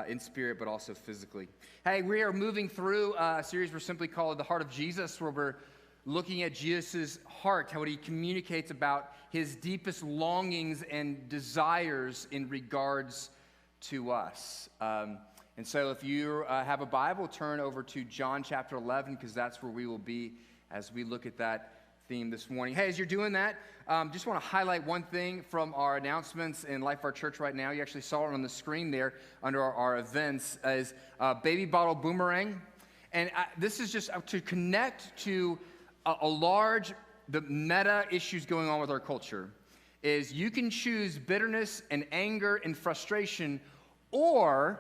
in spirit, but also physically. Hey, we are moving through a series we're simply called The Heart of Jesus, where we're looking at Jesus' heart, how he communicates about his deepest longings and desires in regards to us. And so if you have a Bible, turn over to John chapter 11, because that's where we will be as we look at that theme this morning. Hey, as you're doing that, just want to highlight one thing from our announcements in Life of Our Church right now. You actually saw it on the screen there under our events as Baby Bottle Boomerang. And this is just to connect to the meta issues going on with our culture, is you can choose bitterness and anger and frustration, or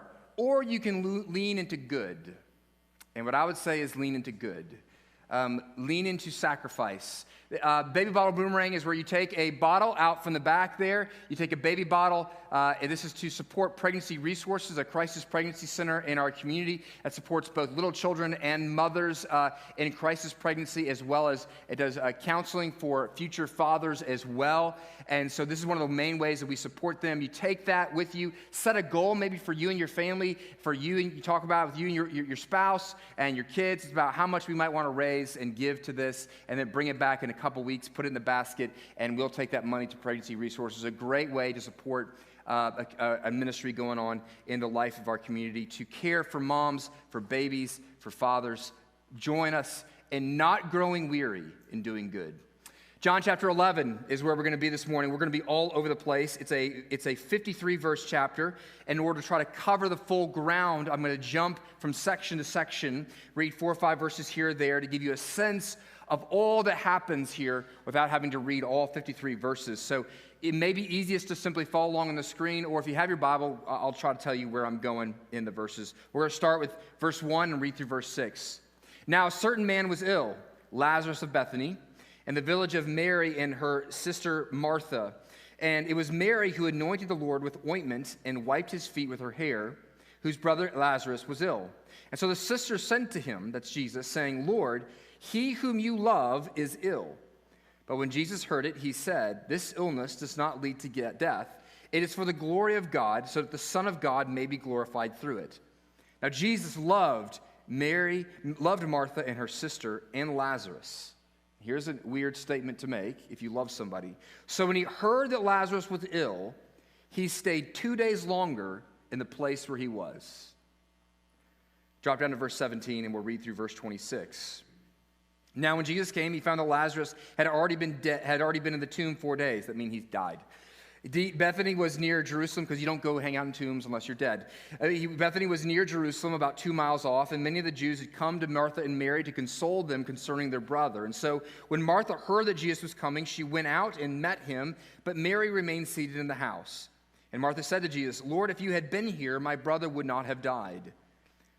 you can lean into good. And what I would say is lean into good. Lean into sacrifice. Baby Bottle Boomerang is where you take a bottle out from the back there. You take a baby bottle, and this is to support Pregnancy Resources, a crisis pregnancy center in our community that supports both little children and mothers in crisis pregnancy, as well as it does counseling for future fathers as well. And so this is one of the main ways that we support them. You take that with you, set a goal maybe for you and your family, for you, and you talk about it with you and your spouse and your kids. It's about how much we might want to raise and give to this, and then bring it back in a couple weeks, put it in the basket, and we'll take that money to Pregnancy Resources. A great way to support a ministry going on in the life of our community, to care for moms, for babies, for fathers. Join us in not growing weary in doing good. John chapter 11 is where we're going to be this morning. We're going to be all over the place. It's a 53-verse chapter. In order to try to cover the full ground, I'm going to jump from section to section, read 4 or 5 verses here or there to give you a sense of all that happens here without having to read all 53 verses. So it may be easiest to simply follow along on the screen, or if you have your Bible, I'll try to tell you where I'm going in the verses. We're going to start with verse 1 and read through verse 6. Now a certain man was ill, Lazarus of Bethany, in the village of Mary and her sister Martha. And it was Mary who anointed the Lord with ointment and wiped his feet with her hair, whose brother Lazarus was ill. And so the sisters sent to him, that's Jesus, saying, Lord, he whom you love is ill. But when Jesus heard it, he said, this illness does not lead to death. It is for the glory of God, so that the Son of God may be glorified through it. Now Jesus loved Martha and her sister and Lazarus. Here's a weird statement to make if you love somebody. So when he heard that Lazarus was ill, he stayed 2 days longer in the place where he was. Drop down to verse 17 and we'll read through verse 26. Now when Jesus came, he found that Lazarus had already been in the tomb 4 days. That means he's died. Bethany was near Jerusalem, because you don't go hang out in tombs unless you're dead. Bethany was near Jerusalem, about 2 miles off, and many of the Jews had come to Martha and Mary to console them concerning their brother. And so when Martha heard that Jesus was coming, she went out and met him, but Mary remained seated in the house. And Martha said to Jesus, Lord, if you had been here, my brother would not have died.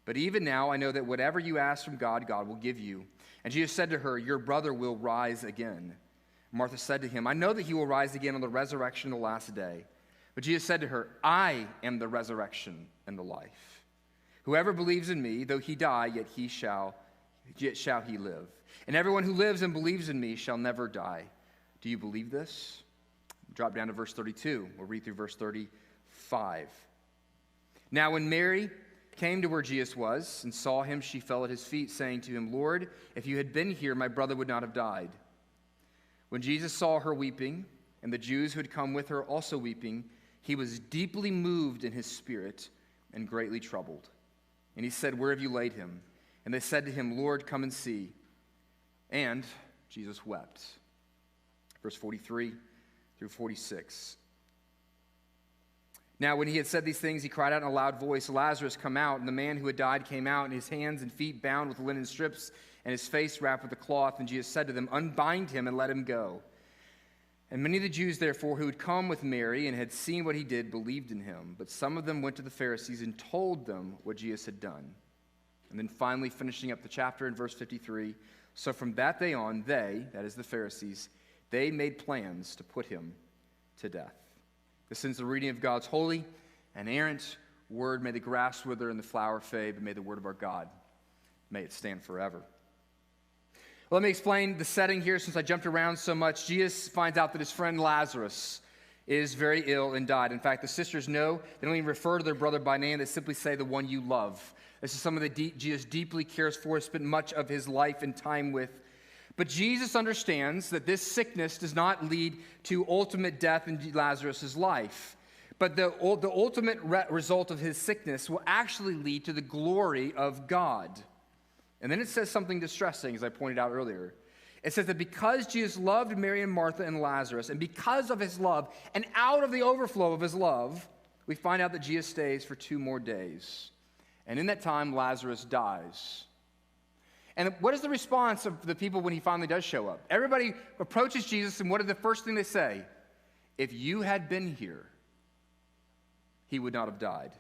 But even now I know that whatever you ask from God, God will give you. And Jesus said to her, your brother will rise again. Martha said to him, I know that he will rise again on the resurrection of the last day. But Jesus said to her, I am the resurrection and the life. Whoever believes in me, though he die, yet shall he live. And everyone who lives and believes in me shall never die. Do you believe this? Drop down to verse 32. We'll read through verse 35. Now when Mary came to where Jesus was and saw him, she fell at his feet, saying to him, Lord, if you had been here, my brother would not have died. When Jesus saw her weeping, and the Jews who had come with her also weeping, he was deeply moved in his spirit and greatly troubled. And he said, where have you laid him? And they said to him, Lord, come and see. And Jesus wept. Verse 43 through 46. Now when he had said these things, he cried out in a loud voice, Lazarus, come out. And the man who had died came out, and his hands and feet bound with linen strips, and his face wrapped with a cloth. And Jesus said to them, unbind him and let him go. And many of the Jews, therefore, who had come with Mary and had seen what he did, believed in him. But some of them went to the Pharisees and told them what Jesus had done. And then finally, finishing up the chapter in verse 53, so from that day on, they, that is the Pharisees, they made plans to put him to death. This is the reading of God's holy and inerrant word. May the grass wither and the flower fade, but may the word of our God, may it stand forever. Well, let me explain the setting here since I jumped around so much. Jesus finds out that his friend Lazarus is very ill and died. In fact, the sisters know, they don't even refer to their brother by name, they simply say the one you love. This is someone that Jesus deeply cares for, spent much of his life and time with. But Jesus understands that this sickness does not lead to ultimate death in Lazarus' life. But the ultimate result of his sickness will actually lead to the glory of God. And then it says something distressing, as I pointed out earlier. It says that because Jesus loved Mary and Martha and Lazarus, and because of his love, and out of the overflow of his love, we find out that Jesus stays for 2 more days. And in that time, Lazarus dies. And what is the response of the people when he finally does show up? Everybody approaches Jesus, and what is the first thing they say? If you had been here, he would not have died.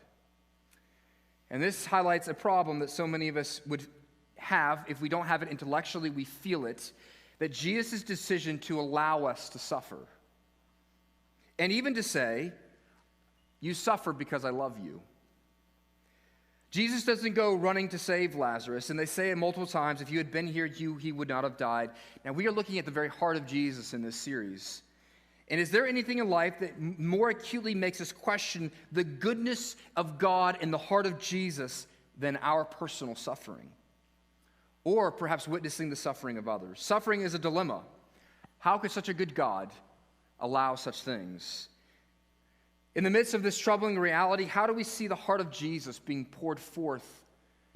And this highlights a problem that so many of us would have. If we don't have it intellectually, we feel it, that Jesus' decision to allow us to suffer. And even to say, you suffered because I love you. Jesus doesn't go running to save Lazarus, and they say it multiple times, if you had been here, he would not have died. Now, we are looking at the very heart of Jesus in this series. And is there anything in life that more acutely makes us question the goodness of God in the heart of Jesus than our personal suffering? Or perhaps witnessing the suffering of others. Suffering is a dilemma. How could such a good God allow such things? In the midst of this troubling reality, how do we see the heart of Jesus being poured forth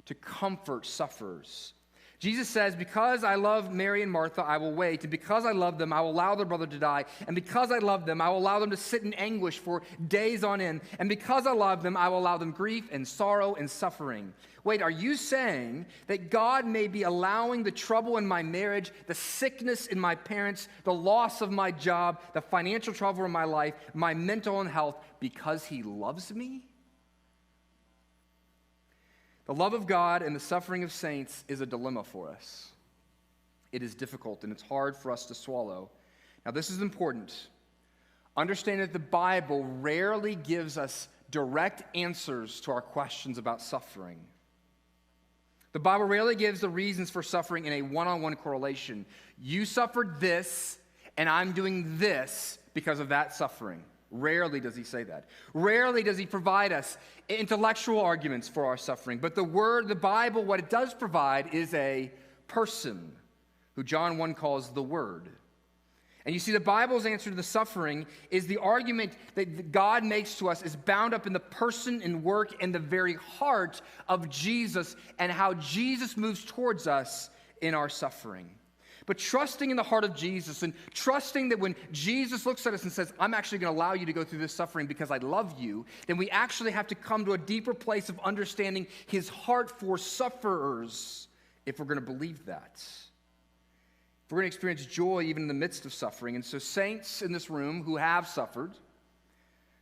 to comfort sufferers? Jesus says, because I love Mary and Martha, I will wait. And because I love them, I will allow their brother to die. And because I love them, I will allow them to sit in anguish for days on end. And because I love them, I will allow them grief and sorrow and suffering. Wait, are you saying that God may be allowing the trouble in my marriage, the sickness in my parents, the loss of my job, the financial trouble in my life, my mental health, because he loves me? The love of God and the suffering of saints is a dilemma for us. It is difficult and it's hard for us to swallow. Now, this is important. Understand that the Bible rarely gives us direct answers to our questions about suffering. The Bible rarely gives the reasons for suffering in a one-on-one correlation. You suffered this, and I'm doing this because of that suffering. Rarely does he say that. Rarely does he provide us intellectual arguments for our suffering. But the Bible, what it does provide is a person who John 1 calls the Word. And you see, the Bible's answer to the suffering is the argument that God makes to us is bound up in the person and work and the very heart of Jesus and how Jesus moves towards us in our suffering. But trusting in the heart of Jesus and trusting that when Jesus looks at us and says, I'm actually going to allow you to go through this suffering because I love you, then we actually have to come to a deeper place of understanding his heart for sufferers if we're going to believe that. If we're going to experience joy even in the midst of suffering. And so saints in this room who have suffered,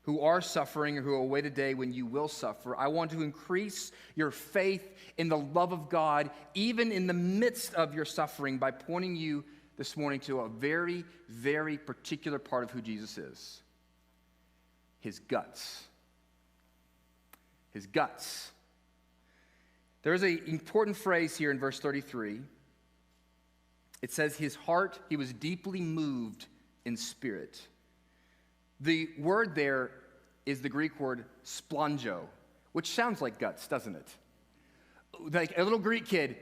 who are suffering, or who await a day when you will suffer, I want to increase your faith in the love of God, even in the midst of your suffering, by pointing you this morning to a very, very particular part of who Jesus is. His guts. His guts. There is an important phrase here in verse 33. It says, his heart, he was deeply moved in spirit. The word there is the Greek word splongo, which sounds like guts, doesn't it? Like a little Greek kid,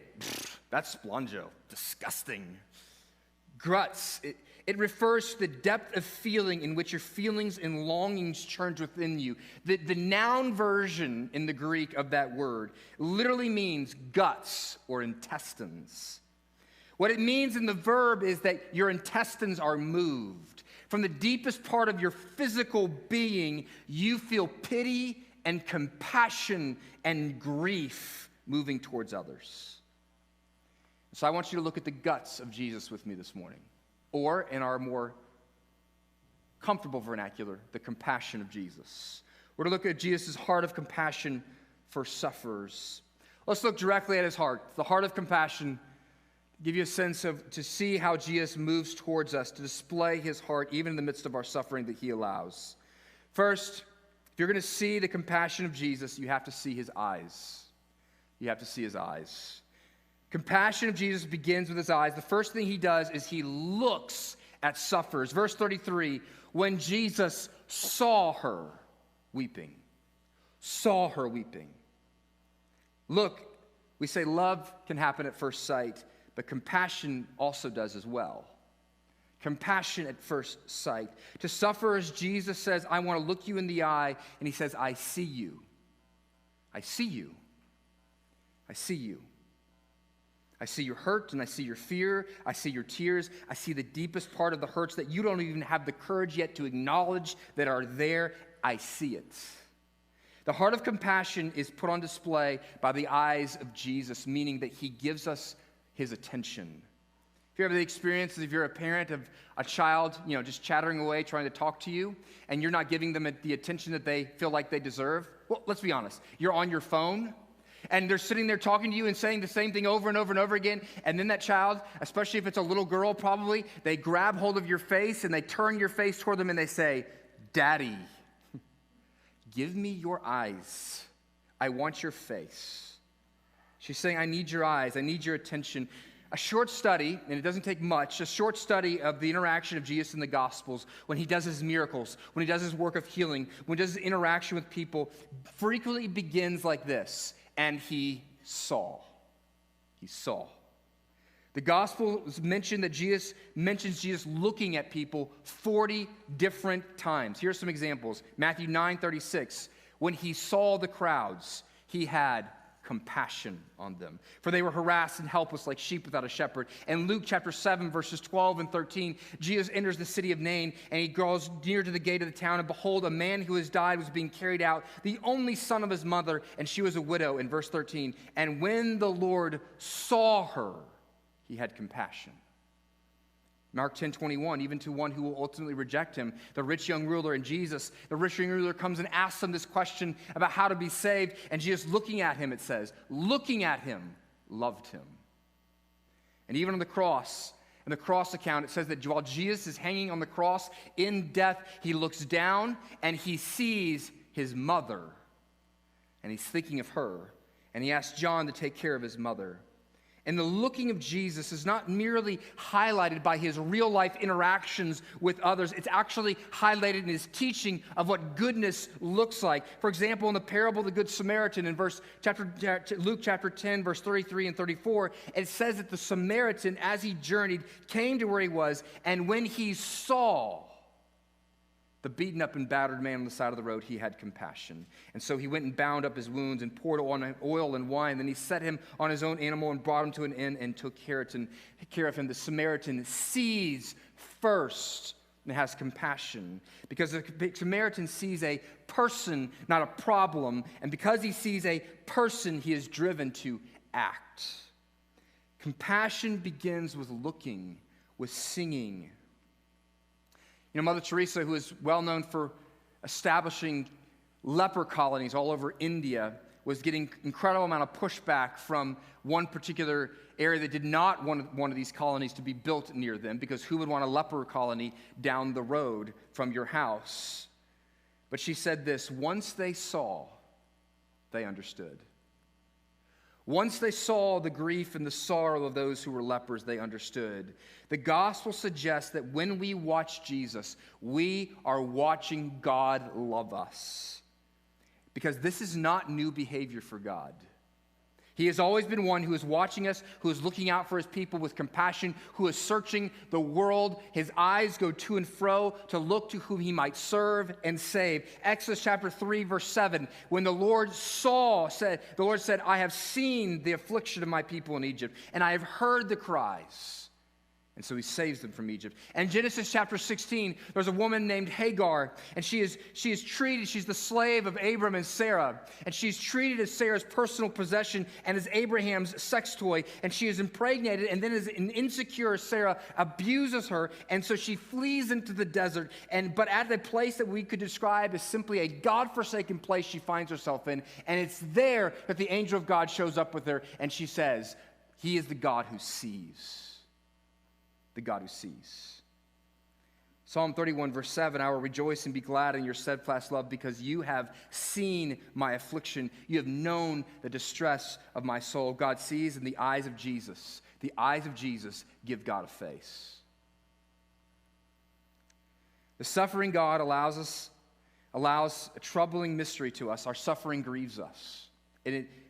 that's splongo, disgusting. Guts, it refers to the depth of feeling in which your feelings and longings churns within you. The noun version in the Greek of that word literally means guts or intestines. What it means in the verb is that your intestines are moved. From the deepest part of your physical being, you feel pity and compassion and grief moving towards others. So I want you to look at the guts of Jesus with me this morning. Or, in our more comfortable vernacular, the compassion of Jesus. We're going to look at Jesus' heart of compassion for sufferers. Let's look directly at his heart, the heart of compassion. Give you a sense of, to see how Jesus moves towards us, to display his heart even in the midst of our suffering that he allows. First, if you're going to see the compassion of Jesus, you have to see his eyes. You have to see his eyes. Compassion of Jesus begins with his eyes. The first thing he does is he looks at sufferers. Verse 33, when Jesus saw her weeping. Saw her weeping. Look, we say love can happen at first sight, but compassion also does as well. Compassion at first sight. To suffer as Jesus says, I want to look you in the eye, and he says, I see you. I see you. I see you. I see your hurt, and I see your fear. I see your tears. I see the deepest part of the hurts that you don't even have the courage yet to acknowledge that are there. I see it. The heart of compassion is put on display by the eyes of Jesus, meaning that he gives us his attention. If you have the experience, if you're a parent of a child, just chattering away, trying to talk to you, and you're not giving them the attention that they feel like they deserve, well, let's be honest. You're on your phone, and they're sitting there talking to you and saying the same thing over and over and over again, and then that child, especially if it's a little girl probably, they grab hold of your face, and they turn your face toward them, and they say, Daddy, give me your eyes. I want your face. She's saying, I need your eyes. I need your attention. A short study, and it doesn't take much, a short study of the interaction of Jesus in the Gospels, when he does his miracles, when he does his work of healing, when he does his interaction with people, frequently begins like this, and he saw. He saw. The Gospels mention that Jesus mentions Jesus looking at people 40 different times. Here are some examples. Matthew 9:36, when he saw the crowds, he had compassion on them, for they were harassed and helpless like sheep without a shepherd. And Luke chapter 7, verses 12 and 13, Jesus enters the city of Nain, and he draws near to the gate of the town, and behold, a man who has died was being carried out, the only son of his mother, and she was a widow, in verse 13. And when the Lord saw her, he had compassion. Mark 10:21, even to one who will ultimately reject him, the rich young ruler, and Jesus, the rich young ruler comes and asks him this question about how to be saved, and Jesus looking at him, it says, looking at him, loved him. And even on the cross, in the cross account, it says that while Jesus is hanging on the cross in death, he looks down and he sees his mother, and he's thinking of her, and he asks John to take care of his mother. And the looking of Jesus is not merely highlighted by his real-life interactions with others. It's actually highlighted in his teaching of what goodness looks like. For example, in the parable of the Good Samaritan in Luke chapter 10, verse 33 and 34, it says that the Samaritan, as he journeyed, came to where he was, and when he saw the beaten up and battered man on the side of the road, he had compassion. And so he went and bound up his wounds and poured oil and wine. Then he set him on his own animal and brought him to an inn and took care of him. The Samaritan sees first and has compassion, because the Samaritan sees a person, not a problem. And because he sees a person, he is driven to act. Compassion begins with looking, with singing. Mother Teresa, who is well known for establishing leper colonies all over India, was getting incredible amount of pushback from one particular area that did not want one of these colonies to be built near them, because who would want a leper colony down the road from your house? But she said this, once they saw, they understood. Once they saw the grief and the sorrow of those who were lepers, they understood. The gospel suggests that when we watch Jesus, we are watching God love us. Because this is not new behavior for God. He has always been one who is watching us, who is looking out for his people with compassion, who is searching the world. His eyes go to and fro to look to whom he might serve and save. Exodus chapter 3, verse 7, when the Lord said, I have seen the affliction of my people in Egypt, and I have heard the cries. And so he saves them from Egypt. And Genesis chapter 16, there's a woman named Hagar, and she is treated, she's the slave of Abram and Sarah, and she's treated as Sarah's personal possession and as Abraham's sex toy, and she is impregnated, and then as an insecure Sarah abuses her, and so she flees into the desert, but at a place that we could describe as simply a God-forsaken place she finds herself in, and it's there that the angel of God shows up with her, and she says, he is the God who sees. The God who sees. Psalm 31, verse 7, I will rejoice and be glad in your steadfast love, because you have seen my affliction. You have known the distress of my soul. God sees in the eyes of Jesus. The eyes of Jesus give God a face. The suffering God allows us allows a troubling mystery to us. Our suffering grieves us.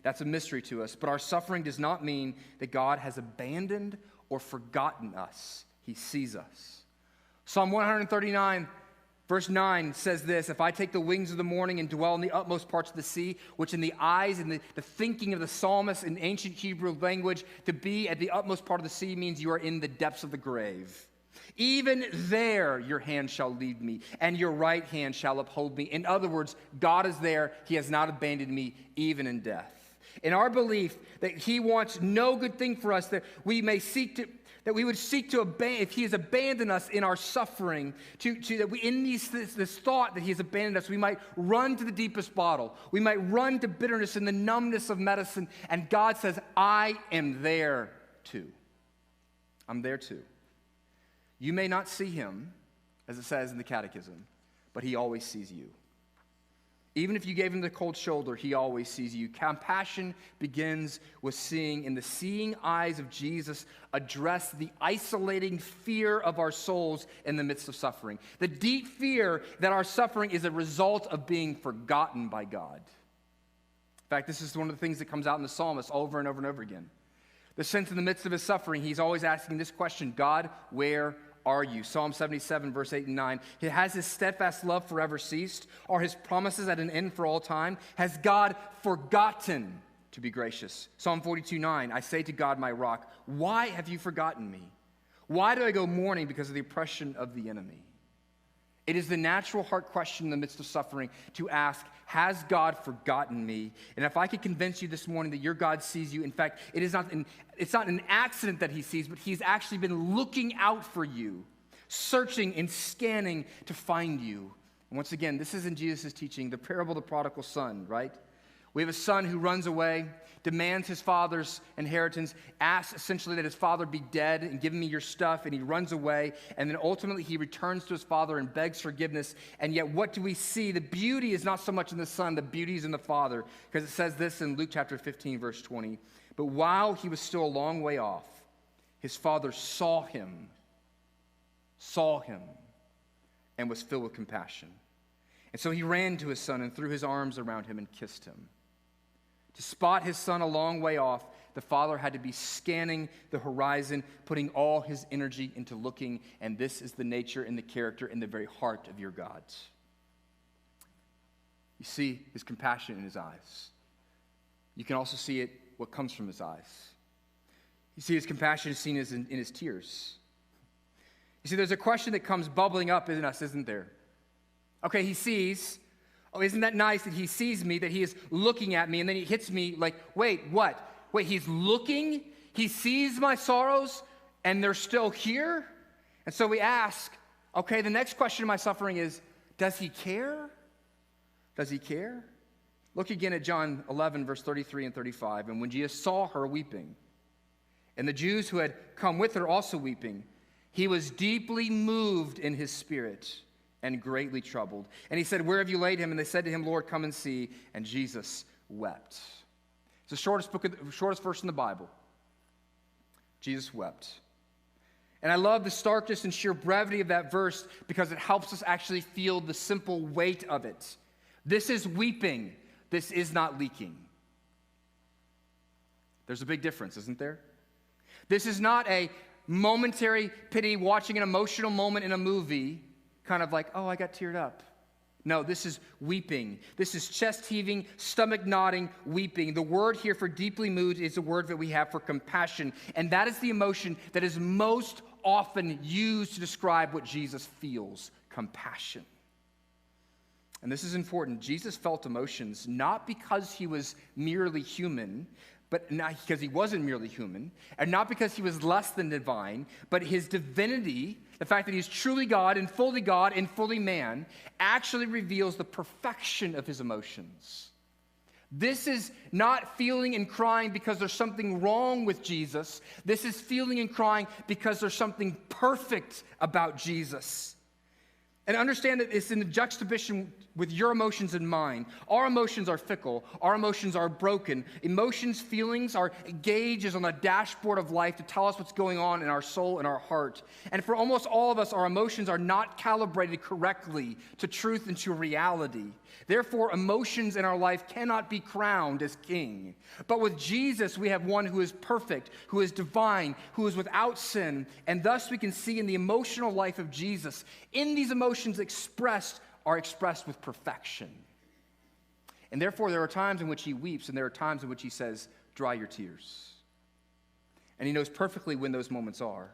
That's a mystery to us. But our suffering does not mean that God has abandoned or forgotten us. He sees us. Psalm 139, verse 9 says this: if I take the wings of the morning and dwell in the utmost parts of the sea, which in the eyes and the thinking of the psalmist in ancient Hebrew language, to be at the utmost part of the sea means you are in the depths of the grave. Even there your hand shall lead me, and your right hand shall uphold me. In other words, God is there. He has not abandoned me, even in death. In our belief that he wants no good thing for us, that we would seek to abandon, if he has abandoned us in our suffering, that we, in this thought that he has abandoned us, we might run to the deepest bottle. We might run to bitterness and the numbness of medicine. And God says, I am there too. I'm there too. You may not see him, as it says in the Catechism, but he always sees you. Even if you gave him the cold shoulder, he always sees you. Compassion begins with seeing, and the seeing eyes of Jesus address the isolating fear of our souls in the midst of suffering. The deep fear that our suffering is a result of being forgotten by God. In fact, this is one of the things that comes out in the psalmist over and over and over again. The sense in the midst of his suffering, he's always asking this question: God, where are you? Psalm 77, verse 8 and 9. Has his steadfast love forever ceased? Are his promises at an end for all time? Has God forgotten to be gracious? Psalm 42, 9. I say to God, my rock, why have you forgotten me? Why do I go mourning because of the oppression of the enemy? It is the natural heart question in the midst of suffering to ask, has God forgotten me? And if I could convince you this morning that your God sees you, in fact, it's not an accident that he sees, but he's actually been looking out for you, searching and scanning to find you. And once again, this is in Jesus' teaching, the parable of the prodigal son, right? We have a son who runs away, demands his father's inheritance, asks essentially that his father be dead and give me your stuff, and he runs away. And then ultimately he returns to his father and begs forgiveness. And yet what do we see? The beauty is not so much in the son, the beauty is in the father. Because it says this in Luke chapter 15, verse 20. But while he was still a long way off, his father saw him, and was filled with compassion. And so he ran to his son and threw his arms around him and kissed him. To spot his son a long way off, the father had to be scanning the horizon, putting all his energy into looking, and this is the nature and the character and the very heart of your God. You see his compassion in his eyes. You can also see it, what comes from his eyes. You see his compassion is seen in his tears. You see, there's a question that comes bubbling up in us, isn't there? Okay, he sees. Oh, isn't that nice that he sees me, that he is looking at me, and then he hits me like, wait, what? Wait, he's looking? He sees my sorrows, and they're still here? And so we ask, okay, the next question of my suffering is, does he care? Does he care? Look again at John 11, verse 33 and 35. And when Jesus saw her weeping, and the Jews who had come with her also weeping, he was deeply moved in his spirit and greatly troubled. And he said, where have you laid him? And they said to him, Lord, come and see. And Jesus wept. It's the shortest verse in the Bible. Jesus wept. And I love the starkness and sheer brevity of that verse because it helps us actually feel the simple weight of it. This is weeping. This is not leaking. There's a big difference, isn't there? This is not a momentary pity watching an emotional moment in a movie, kind of like, oh, I got teared up. No, this is weeping. This is chest heaving, stomach nodding, weeping. The word here for deeply moved is the word that we have for compassion. And that is the emotion that is most often used to describe what Jesus feels, compassion. And this is important. Jesus felt emotions not because he was merely human, but not because he wasn't merely human, and not because he was less than divine, but his divinity, the fact that he's truly God and fully man, actually reveals the perfection of his emotions. This is not feeling and crying because there's something wrong with Jesus. This is feeling and crying because there's something perfect about Jesus. And understand that it's in the juxtaposition with your emotions and mine. Our emotions are fickle. Our emotions are broken. Emotions, feelings are gauges on a dashboard of life to tell us what's going on in our soul and our heart. And for almost all of us, our emotions are not calibrated correctly to truth and to reality. Therefore, emotions in our life cannot be crowned as king. But with Jesus, we have one who is perfect, who is divine, who is without sin. And thus we can see in the emotional life of Jesus, in these emotions are expressed with perfection. And therefore, there are times in which he weeps, and there are times in which he says, dry your tears. And he knows perfectly when those moments are.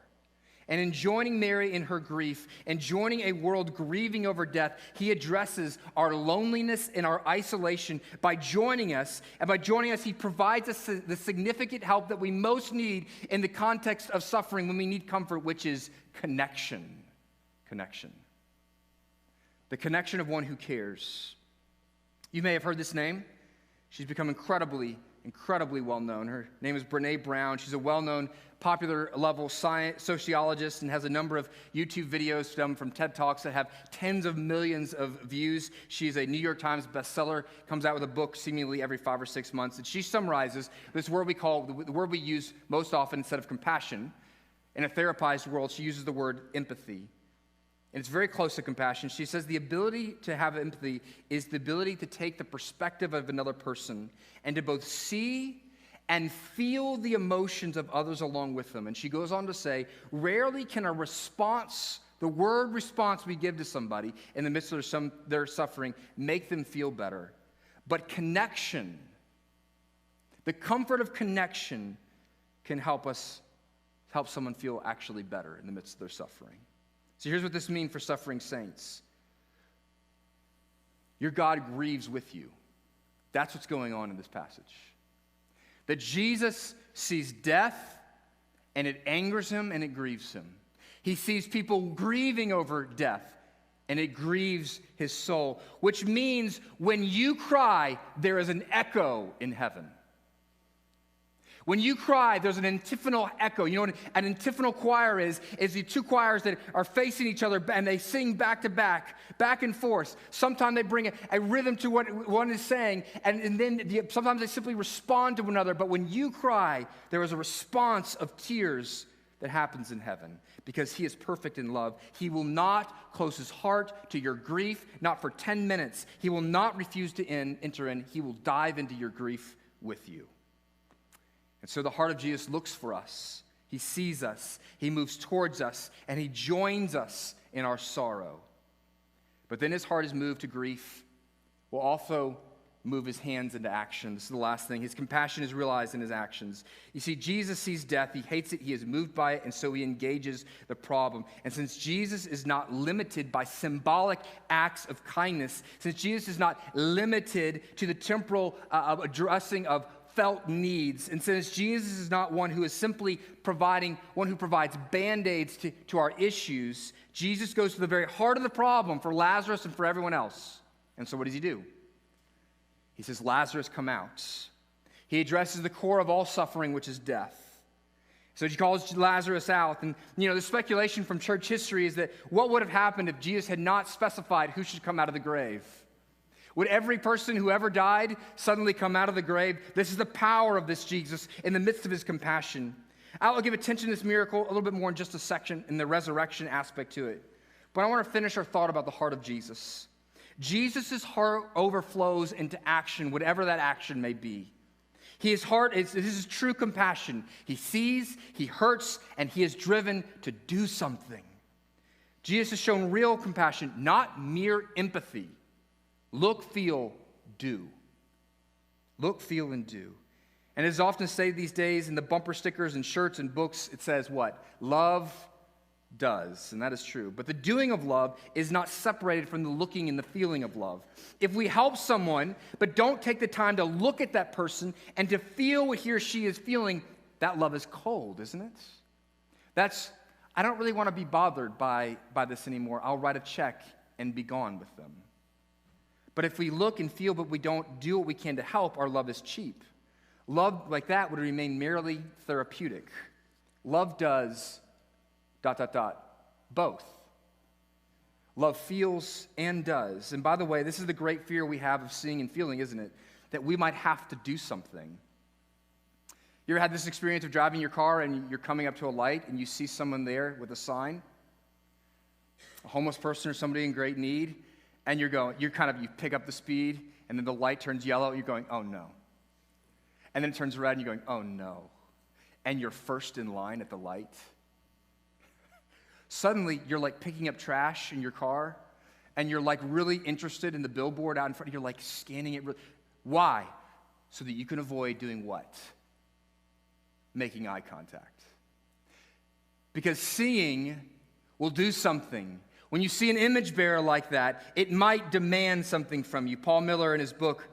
And in joining Mary in her grief and joining a world grieving over death, he addresses our loneliness and our isolation by joining us. And by joining us, he provides us the significant help that we most need in the context of suffering when we need comfort, which is connection. Connection. The connection of one who cares. You may have heard this name. She's become incredibly well known. Her name is Brené Brown. She's a well-known, popular-level sociologist and has a number of YouTube videos from TED Talks that have tens of millions of views. She's a New York Times bestseller, comes out with a book seemingly every 5 or 6 months. And she summarizes this word the word we use most often instead of compassion. In a therapized world, she uses the word empathy. And it's very close to compassion. She says the ability to have empathy is the ability to take the perspective of another person and to both see and feel the emotions of others along with them. And she goes on to say, rarely can a response, the word response we give to somebody in the midst of their suffering, make them feel better. But connection, the comfort of connection can help someone feel actually better in the midst of their suffering. So here's what this means for suffering saints. Your God grieves with you. That's what's going on in this passage. That Jesus sees death, and it angers him, and it grieves him. He sees people grieving over death, and it grieves his soul, which means when you cry, there is an echo in heaven. When you cry, there's an antiphonal echo. You know what an antiphonal choir is the two choirs that are facing each other, and they sing back to back, back and forth. Sometimes they bring a rhythm to what one is saying, and then sometimes they simply respond to one another. But when you cry, there is a response of tears that happens in heaven because he is perfect in love. He will not close his heart to your grief, not for 10 minutes. He will not refuse to enter in. He will dive into your grief with you. And so the heart of Jesus looks for us. He sees us. He moves towards us, and he joins us in our sorrow. But then his heart is moved to grief, will also move his hands into action. This is the last thing. His compassion is realized in his actions. You see, Jesus sees death. He hates it. He is moved by it, and so he engages the problem. And since Jesus is not limited by symbolic acts of kindness, since Jesus is not limited to the temporal addressing of felt needs, and since Jesus is not one who is simply one who provides band-aids to our issues, Jesus goes to the very heart of the problem for Lazarus and for everyone else. And so what does he do? He says, Lazarus, come out. He addresses the core of all suffering, which is death. So he calls Lazarus out. And, the speculation from church history is that what would have happened if Jesus had not specified who should come out of the grave? Would every person who ever died suddenly come out of the grave? This is the power of this Jesus in the midst of his compassion. I'll give attention to this miracle a little bit more in just a section in the resurrection aspect to it. But I want to finish our thought about the heart of Jesus. Jesus' heart overflows into action, whatever that action may be. His heart this is true compassion. He sees, he hurts, and he is driven to do something. Jesus has shown real compassion, not mere empathy. Look, feel, do. Look, feel, and do. And as often stated these days in the bumper stickers and shirts and books, it says what? Love does, and that is true. But the doing of love is not separated from the looking and the feeling of love. If we help someone, but don't take the time to look at that person and to feel what he or she is feeling, that love is cold, isn't it? I don't really want to be bothered by this anymore. I'll write a check and be gone with them. But if we look and feel, but we don't do what we can to help, our love is cheap. Love like that would remain merely therapeutic. Love does ... both. Love feels and does. And by the way, this is the great fear we have of seeing and feeling, isn't it? That we might have to do something. You ever had this experience of driving your car and you're coming up to a light and you see someone there with a sign? A homeless person or somebody in great need, and you pick up the speed, and then the light turns yellow, and you're going, oh no. And then it turns red, and you're going, oh no. And you're first in line at the light. Suddenly, you're like picking up trash in your car, and you're like really interested in the billboard out in front of you. You're like scanning it. Why? So that you can avoid doing what? Making eye contact. Because seeing will do something. When you see an image bearer like that, it might demand something from you. Paul Miller, in his book,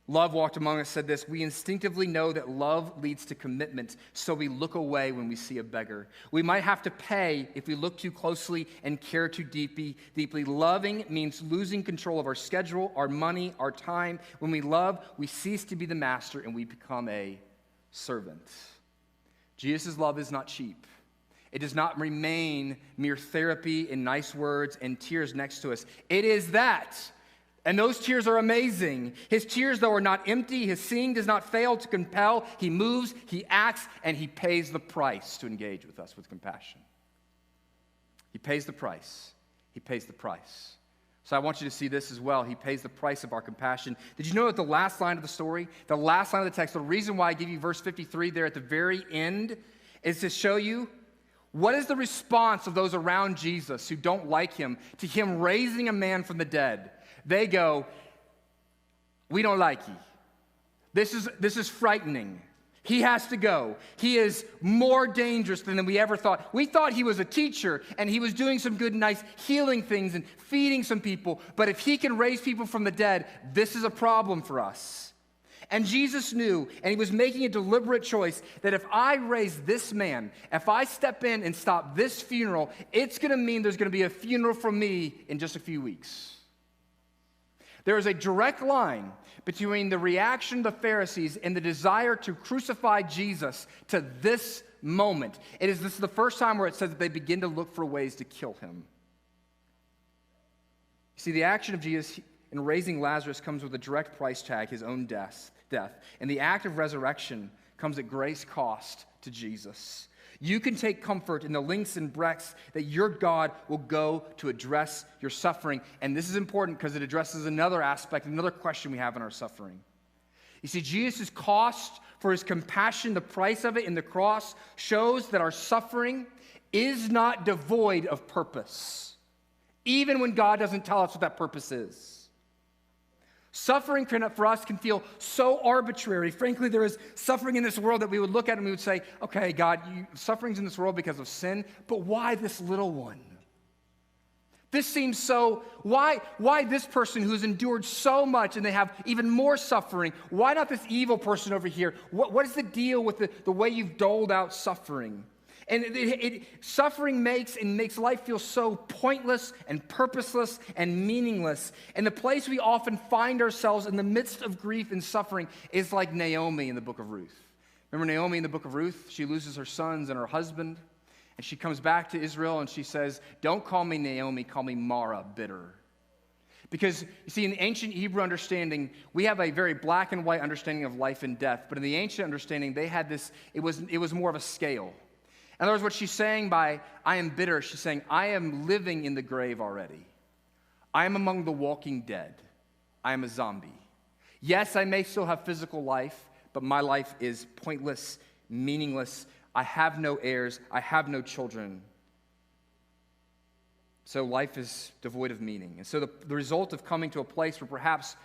Love Walked Among Us, said this: we instinctively know that love leads to commitment, so we look away when we see a beggar. We might have to pay if we look too closely and care too deeply. Loving means losing control of our schedule, our money, our time. When we love, we cease to be the master and we become a servant. Jesus' love is not cheap. It does not remain mere therapy and nice words and tears next to us. It is that. And those tears are amazing. His tears, though, are not empty. His seeing does not fail to compel. He moves, he acts, and he pays the price to engage with us with compassion. He pays the price. He pays the price. So I want you to see this as well. He pays the price of our compassion. Did you know that the last line of the story, the last line of the text, the reason why I give you verse 53 there at the very end is to show you what is the response of those around Jesus who don't like him to him raising a man from the dead? They go, we don't like you. This is frightening. He has to go. He is more dangerous than we ever thought. We thought he was a teacher and he was doing some good, nice healing things and feeding some people. But if he can raise people from the dead, this is a problem for us. And Jesus knew, and he was making a deliberate choice, that if I raise this man, if I step in and stop this funeral, it's going to mean there's going to be a funeral for me in just a few weeks. There is a direct line between the reaction of the Pharisees and the desire to crucify Jesus to this moment. This is the first time where it says that they begin to look for ways to kill him. You see, the action of Jesus in raising Lazarus comes with a direct price tag, his own death. And the act of resurrection comes at great cost to Jesus. You can take comfort in the lengths and breadths that your God will go to address your suffering. And this is important because it addresses another aspect, another question we have in our suffering. You see, Jesus' cost for his compassion, the price of it in the cross, shows that our suffering is not devoid of purpose, even when God doesn't tell us what that purpose is. Suffering for us can feel so arbitrary. Frankly, there is suffering in this world that we would look at and we would say, okay, God, suffering's in this world because of sin, but why this little one? This seems so, why this person who's endured so much and they have even more suffering? Why not this evil person over here? What is the deal with the way you've doled out suffering? And suffering makes life feel so pointless and purposeless and meaningless. And the place we often find ourselves in the midst of grief and suffering is like Naomi in the book of Ruth. Remember Naomi in the book of Ruth? She loses her sons and her husband. And she comes back to Israel and she says, don't call me Naomi, call me Mara, bitter. Because, you see, in the ancient Hebrew understanding, we have a very black and white understanding of life and death. But in the ancient understanding, they had this, it was more of a scale. In other words, what she's saying by, I am bitter, she's saying, I am living in the grave already. I am among the walking dead. I am a zombie. Yes, I may still have physical life, but my life is pointless, meaningless. I have no heirs. I have no children. So life is devoid of meaning. And so the result of coming to a place where perhaps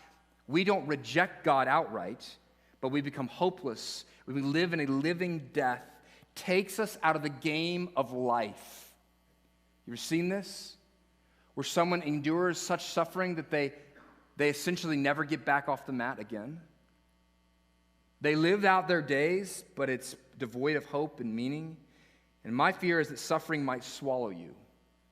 we don't reject God outright, but we become hopeless, when we live in a living death, takes us out of the game of life. You ever seen this? Where someone endures such suffering that they essentially never get back off the mat again. They lived out their days, but it's devoid of hope and meaning. And my fear is that suffering might swallow you,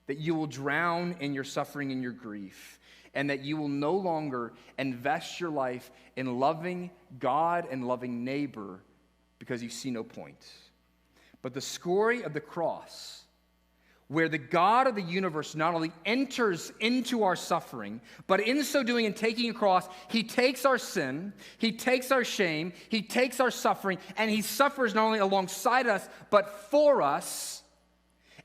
that you will drown in your suffering and your grief, and that you will no longer invest your life in loving God and loving neighbor because you see no point. But the story of the cross, where the God of the universe not only enters into our suffering, but in so doing and taking a cross, he takes our sin, he takes our shame, he takes our suffering, and he suffers not only alongside us, but for us.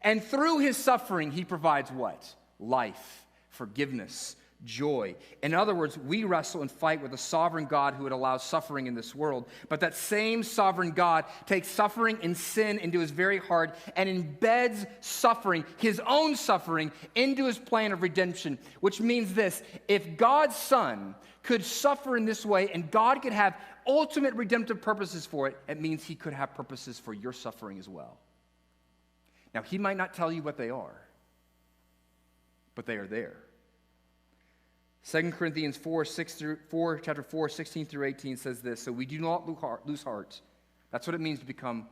And through his suffering, he provides what? Life, forgiveness, joy. In other words, we wrestle and fight with a sovereign God who would allow suffering in this world. But that same sovereign God takes suffering and sin into his very heart and embeds suffering, his own suffering, into his plan of redemption, which means this: if God's Son could suffer in this way and God could have ultimate redemptive purposes for it, it means he could have purposes for your suffering as well. Now, he might not tell you what they are, but they are there. 2 Corinthians chapter 4, 16 through 18 says this: so we do not lose heart. That's what it means to become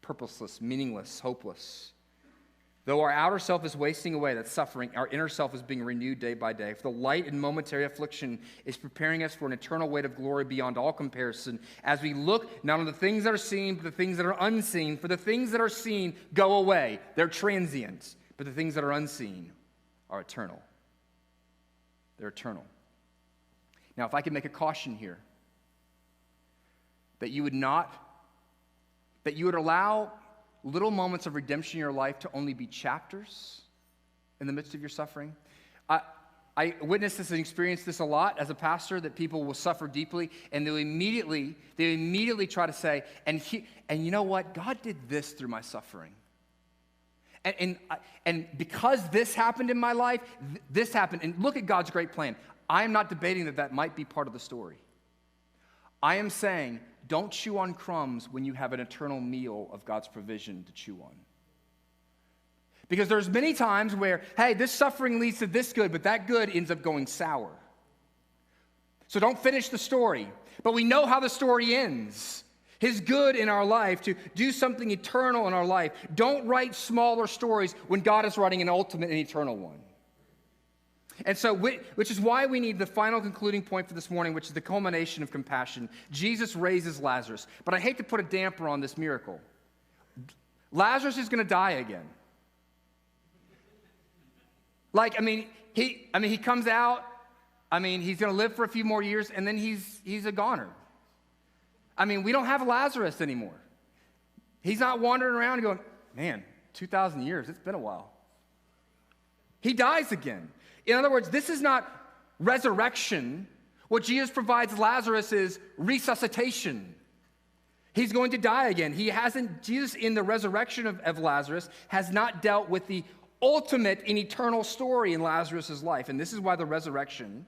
purposeless, meaningless, hopeless. Though our outer self is wasting away, that's suffering, our inner self is being renewed day by day. For the light and momentary affliction is preparing us for an eternal weight of glory beyond all comparison, as we look not on the things that are seen, but the things that are unseen. For the things that are seen go away. They're transient. But the things that are unseen are eternal. They're eternal. Now, if I could make a caution here, that you would allow little moments of redemption in your life to only be chapters in the midst of your suffering. I witnessed this and experienced this a lot as a pastor, that people will suffer deeply and they immediately try to say, and you know what? God did this through my suffering. And because this happened in my life, this happened. And look at God's great plan. I am not debating that might be part of the story. I am saying, don't chew on crumbs when you have an eternal meal of God's provision to chew on. Because there's many times where, hey, this suffering leads to this good, but that good ends up going sour. So don't finish the story. But we know how the story ends. His good in our life, to do something eternal in our life. Don't write smaller stories when God is writing an ultimate and eternal one. And so, which is why we need the final concluding point for this morning, which is the culmination of compassion. Jesus raises Lazarus. But I hate to put a damper on this miracle. Lazarus is going to die again. He comes out. He's going to live for a few more years, and then he's a goner. We don't have Lazarus anymore. He's not wandering around and going, man, 2,000 years, it's been a while. He dies again. In other words, this is not resurrection. What Jesus provides Lazarus is resuscitation. He's going to die again. Jesus in the resurrection of Lazarus has not dealt with the ultimate and eternal story in Lazarus' life. And this is why the resurrection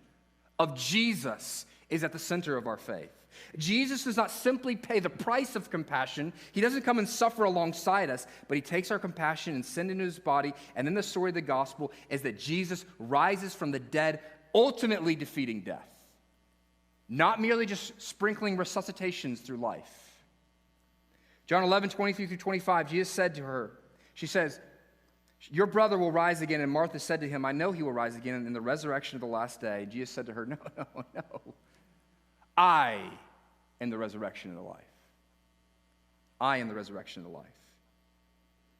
of Jesus is at the center of our faith. Jesus does not simply pay the price of compassion. He doesn't come and suffer alongside us, but he takes our compassion and sends it into his body. And then the story of the gospel is that Jesus rises from the dead, ultimately defeating death. Not merely just sprinkling resuscitations through life. John 11, 23 through 25, Jesus said to her, she says, your brother will rise again. And Martha said to him, I know he will rise again in the resurrection of the last day. And Jesus said to her, no. I am the resurrection and the life. I am the resurrection and the life.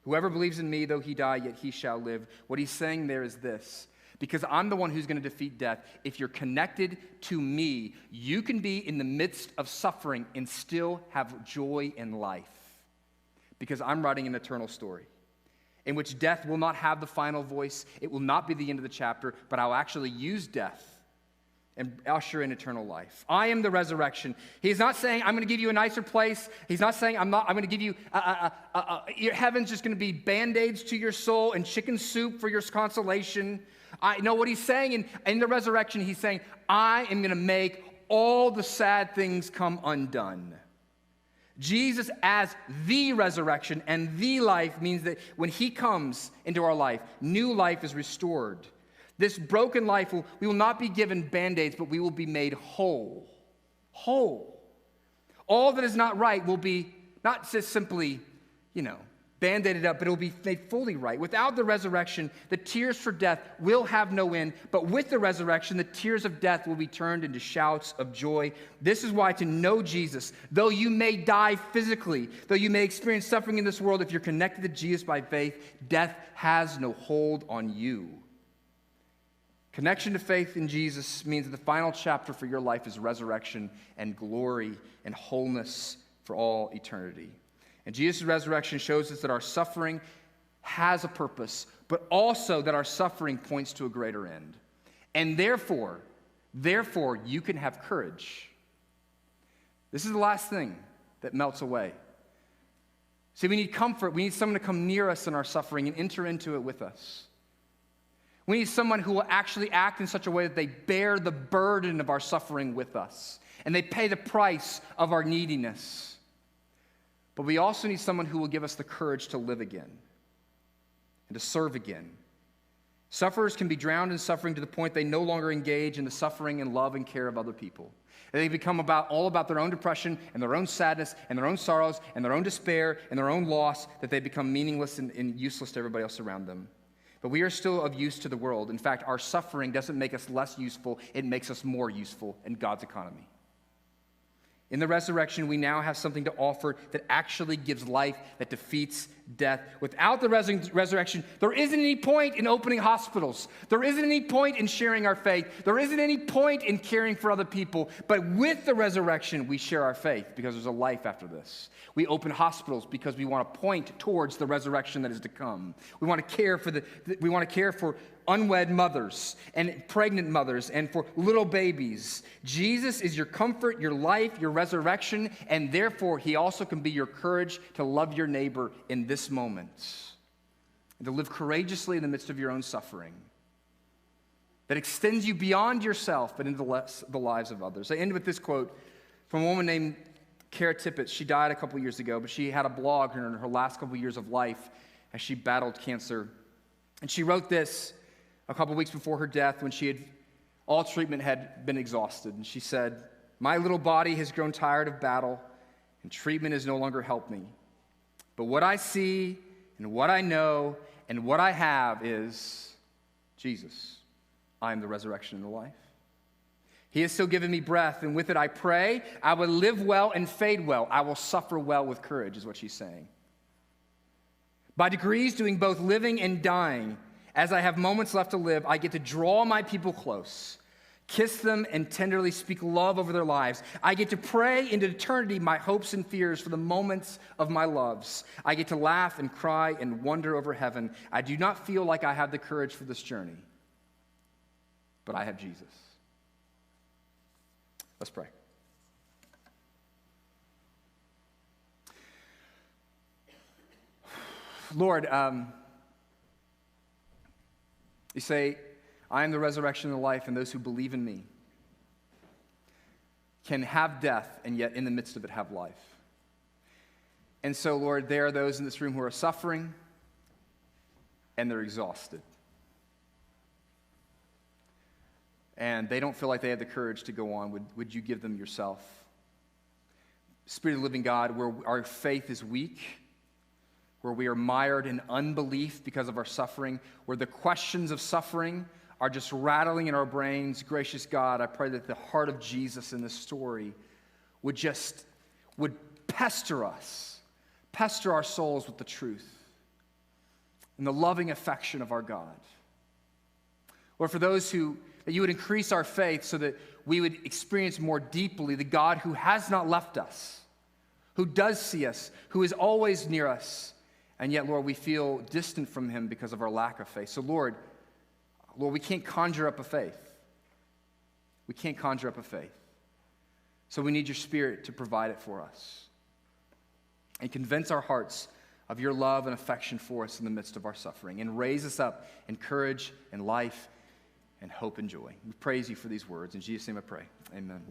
Whoever believes in me, though he die, yet he shall live. What he's saying there is this: because I'm the one who's going to defeat death. If you're connected to me, you can be in the midst of suffering and still have joy in life. Because I'm writing an eternal story in which death will not have the final voice. It will not be the end of the chapter, but I'll actually use death and usher in eternal life. I am the resurrection. He's not saying, I'm going to give you a nicer place. He's not saying, I'm going to give you, your heaven's just going to be Band-Aids to your soul and chicken soup for your consolation. I know what he's saying in the resurrection. He's saying, I am going to make all the sad things come undone. Jesus as the resurrection and the life means that when he comes into our life, new life is restored. This broken life, we will not be given Band-Aids, but we will be made whole. Whole. All that is not right will be not just simply, band-aided up, but it will be made fully right. Without the resurrection, the tears for death will have no end, but with the resurrection, the tears of death will be turned into shouts of joy. This is why to know Jesus, though you may die physically, though you may experience suffering in this world, if you're connected to Jesus by faith, death has no hold on you. Connection to faith in Jesus means that the final chapter for your life is resurrection and glory and wholeness for all eternity. And Jesus' resurrection shows us that our suffering has a purpose, but also that our suffering points to a greater end. And therefore, you can have courage. This is the last thing that melts away. See, we need comfort. We need someone to come near us in our suffering and enter into it with us. We need someone who will actually act in such a way that they bear the burden of our suffering with us, and they pay the price of our neediness. But we also need someone who will give us the courage to live again and to serve again. Sufferers can be drowned in suffering to the point they no longer engage in the suffering and love and care of other people. They become all about their own depression and their own sadness and their own sorrows and their own despair and their own loss, that they become meaningless and useless to everybody else around them. But we are still of use to the world. In fact, our suffering doesn't make us less useful, it makes us more useful in God's economy. In the resurrection, we now have something to offer that actually gives life, that defeats death. Without the resurrection, there isn't any point in opening hospitals. There isn't any point in sharing our faith. There isn't any point in caring for other people. But with the resurrection, we share our faith because there's a life after this. We open hospitals because we want to point towards the resurrection that is to come. We want to care for unwed mothers and pregnant mothers and for little babies. Jesus is your comfort, your life, your resurrection, and therefore he also can be your courage to love your neighbor in this moment and to live courageously in the midst of your own suffering that extends you beyond yourself but into the lives of others. I end with this quote from a woman named Kara Tippett. She died a couple years ago, but she had a blog in her last couple years of life as she battled cancer. And she wrote this a couple weeks before her death when all treatment had been exhausted. And she said, "My little body has grown tired of battle, and treatment has no longer helped me. But what I see and what I know and what I have is Jesus. I am the resurrection and the life. He has still given me breath, and with it I pray I will live well and fade well. I will suffer well with courage," is what she's saying. By degrees, doing both living and dying, as I have moments left to live, I get to draw my people close, kiss them, and tenderly speak love over their lives. I get to pray into eternity my hopes and fears for the moments of my loves. I get to laugh and cry and wonder over heaven. I do not feel like I have the courage for this journey, but I have Jesus. Let's pray. Lord, you say, "I am the resurrection and the life, and those who believe in me can have death and yet in the midst of it have life." And so, Lord, there are those in this room who are suffering and they're exhausted. And they don't feel like they have the courage to go on. Would you give them yourself? Spirit of the living God, where our faith is weak, where we are mired in unbelief because of our suffering, where the questions of suffering are just rattling in our brains, gracious God, I pray that the heart of Jesus in this story would pester us, pester our souls with the truth and the loving affection of our God. Lord, for those that you would increase our faith so that we would experience more deeply the God who has not left us, who does see us, who is always near us, and yet, Lord, we feel distant from him because of our lack of faith. So, Lord, we can't conjure up a faith. We can't conjure up a faith. So we need your Spirit to provide it for us and convince our hearts of your love and affection for us in the midst of our suffering, and raise us up in courage and life and hope and joy. We praise you for these words. In Jesus' name I pray. Amen.